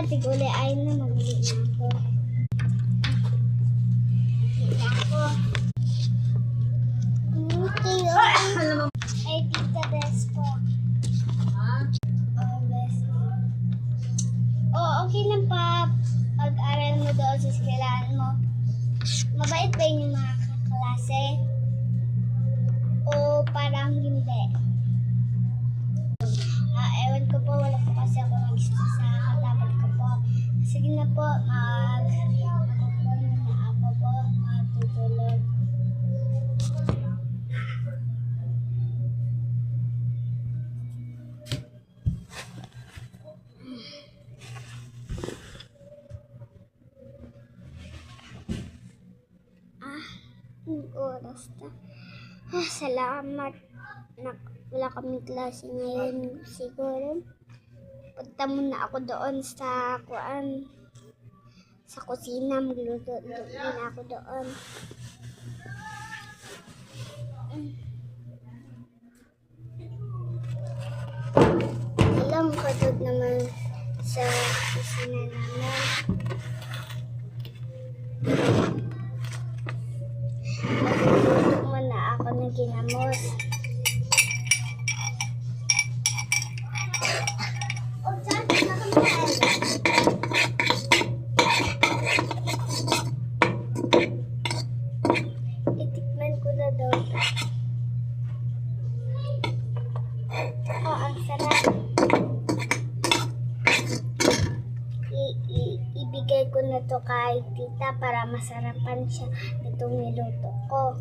tiguli ay na mag-uwi na ako. Wala ako. Okay, ay, tita, best po. Oh, best. Oh, okay lang pa. Pag-aral mo doon sa eskwelahan mo. Mabait ba yung mga kaklase? O parang hindi? Ewan ko po, wala po kasi ako mag-gusto sa katapat ko po. Sige na po, ako po, matutulog. Oras na. Salamat. Wala kaming klase ngayon siguro. Punta muna ako doon sa sa kusina. Magluto muna ako doon. Alam ko doon naman sa kusina namin. Magluto muna ako ng ginamos. Itikman ko na daw. Oh, ang sarap. Ibigay ko na to kay tita para masarapan siya itong niluto ko.